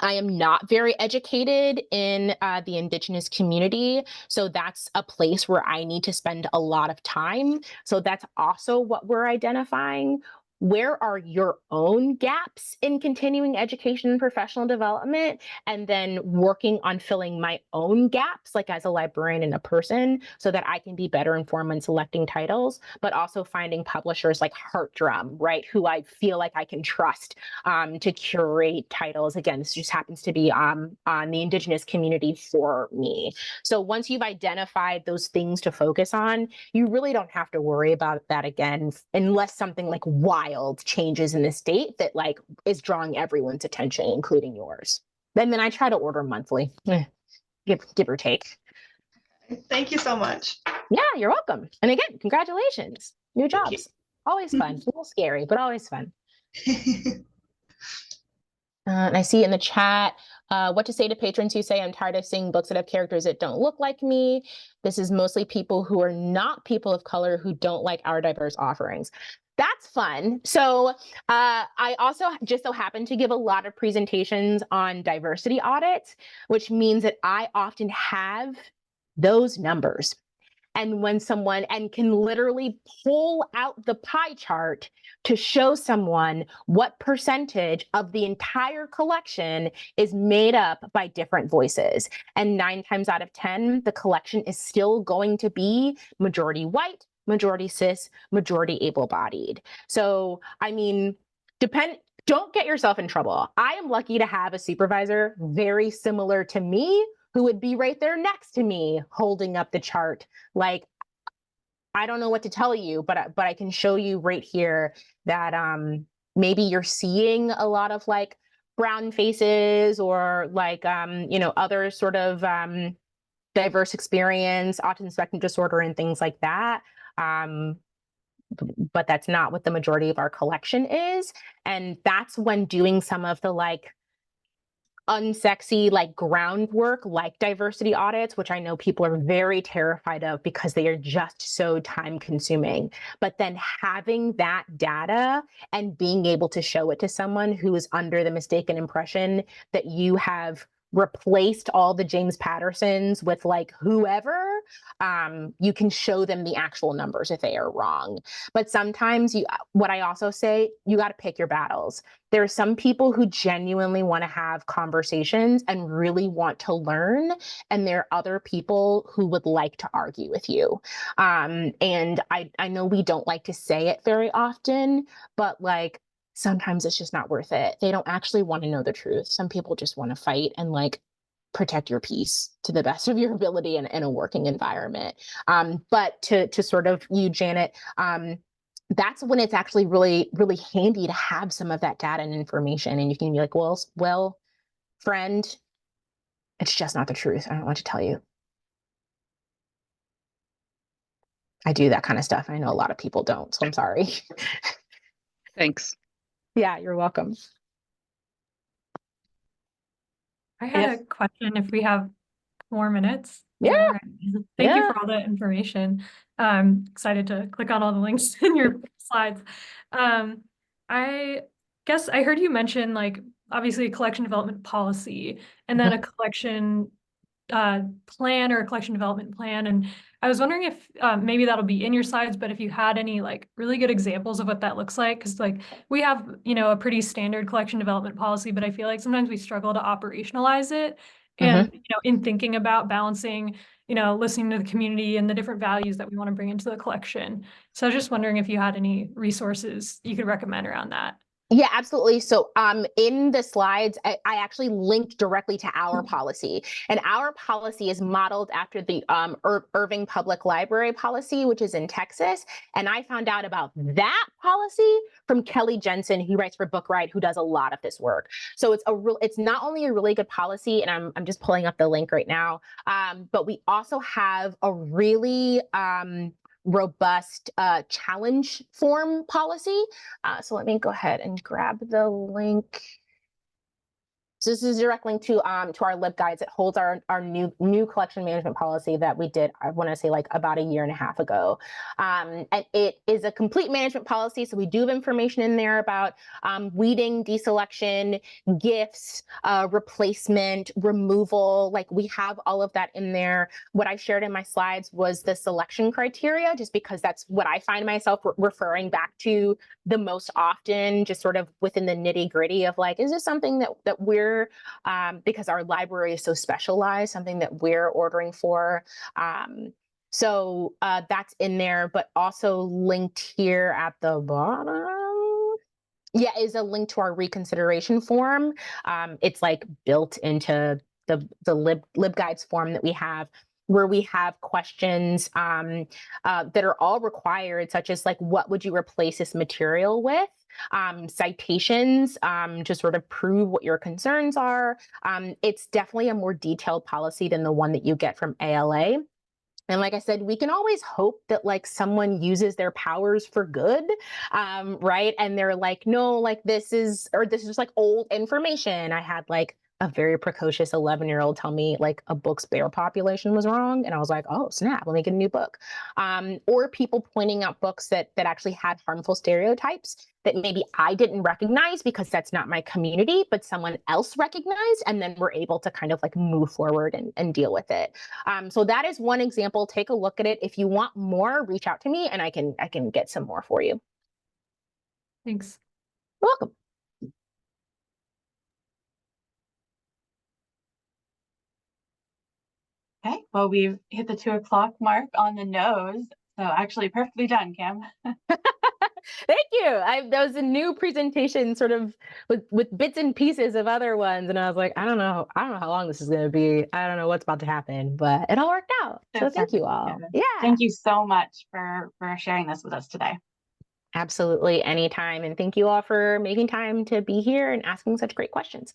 I am not very educated in the Indigenous community, so that's a place where I need to spend a lot of time. So that's also what we're identifying. Where are your own gaps in continuing education and professional development? And then working on filling my own gaps, like as a librarian and a person, so that I can be better informed when selecting titles, but also finding publishers like Heartdrum, right, who I feel like I can trust to curate titles. Again, this just happens to be on the Indigenous community for me. So once you've identified those things to focus on, you really don't have to worry about that again, unless something like wild changes in the state that like is drawing everyone's attention, including yours. And then I try to order monthly, give or take. Thank you so much. Yeah, you're welcome. And again, congratulations. New jobs. Always fun. A little scary, but always fun. And I see in the chat, what to say to patrons who say, I'm tired of seeing books that have characters that don't look like me. This is mostly people who are not people of color who don't like our diverse offerings. That's fun. So I also just so happen to give a lot of presentations on diversity audits, which means that I often have those numbers. And when someone can literally pull out the pie chart to show someone what percentage of the entire collection is made up by different voices. And 9 times out of 10, the collection is still going to be majority white, majority cis, majority able-bodied. So, I mean, don't get yourself in trouble. I am lucky to have a supervisor very similar to me who would be right there next to me holding up the chart. Like, I don't know what to tell you, but I can show you right here that maybe you're seeing a lot of like brown faces or like, other sort of diverse experience, autism spectrum disorder and things like that. But that's not what the majority of our collection is. And that's when doing some of the like unsexy like groundwork like diversity audits, which I know people are very terrified of because they are just so time consuming. But then having that data and being able to show it to someone who is under the mistaken impression that you have replaced all the James Pattersons with like whoever, you can show them the actual numbers if they are wrong. But sometimes what I also say, you got to pick your battles. There are some people who genuinely want to have conversations and really want to learn. And there are other people who would like to argue with you. And I know we don't like to say it very often, but like, sometimes it's just not worth it. They don't actually want to know the truth. Some people just want to fight and like protect your peace to the best of your ability in a working environment. But to sort of you, Janet, that's when it's actually really, really handy to have some of that data and information. And you can be like, well, friend, it's just not the truth. I don't want to tell you. I do that kind of stuff. I know a lot of people don't, so I'm sorry. Thanks. Yeah, you're welcome. I had a question if we have 4 minutes. Yeah. Thank you for all the information. I'm excited to click on all the links in your slides. I guess I heard you mention like obviously a collection development policy and then a collection plan or a collection development plan. And I was wondering if maybe that'll be in your slides, but if you had any like really good examples of what that looks like, because like we have, a pretty standard collection development policy, but I feel like sometimes we struggle to operationalize it. And, in thinking about balancing, listening to the community and the different values that we want to bring into the collection. So I was just wondering if you had any resources you could recommend around that. Yeah, absolutely. So in the slides, I actually linked directly to our policy. And our policy is modeled after the Irving Public Library policy, which is in Texas. And I found out about that policy from Kelly Jensen, who writes for Book Riot, who does a lot of this work. So it's not only a really good policy, and I'm just pulling up the link right now, but we also have a really robust challenge form policy. So let me go ahead and grab the link. So this is a direct link to our LibGuides. It holds our new collection management policy that we did, I want to say like about a year and a half ago. And it is a complete management policy. So we do have information in there about weeding, deselection, gifts, replacement, removal. Like we have all of that in there. What I shared in my slides was the selection criteria, just because that's what I find myself referring back to the most often, just sort of within the nitty gritty of like, is this something that we're, because our library is so specialized, something that we're ordering for. So that's in there, but also linked here at the bottom. Yeah, is a link to our reconsideration form. It's like built into the LibGuides form that we have, where we have questions that are all required, such as like, what would you replace this material with? Citations to sort of prove what your concerns are. It's definitely a more detailed policy than the one that you get from ALA. And like I said, we can always hope that like someone uses their powers for good, right? And they're like, no, like this is just like old information. I had like a very precocious 11-year-old tell me like a book's bear population was wrong. And I was like, oh, snap, let me get a new book. Or people pointing out books that actually had harmful stereotypes that maybe I didn't recognize because that's not my community, but someone else recognized, and then we're able to kind of like move forward and deal with it. So that is one example. Take a look at it. If you want more, reach out to me and I can get some more for you. Thanks. You're welcome. Okay, well, we've hit the 2 o'clock mark on the nose. So actually perfectly done, Kym. Thank you. That was a new presentation sort of with bits and pieces of other ones. And I was like, I don't know how long this is going to be. I don't know what's about to happen, but it all worked out. So thank you all. Yeah. Thank you so much for sharing this with us today. Absolutely. Anytime. And thank you all for making time to be here and asking such great questions.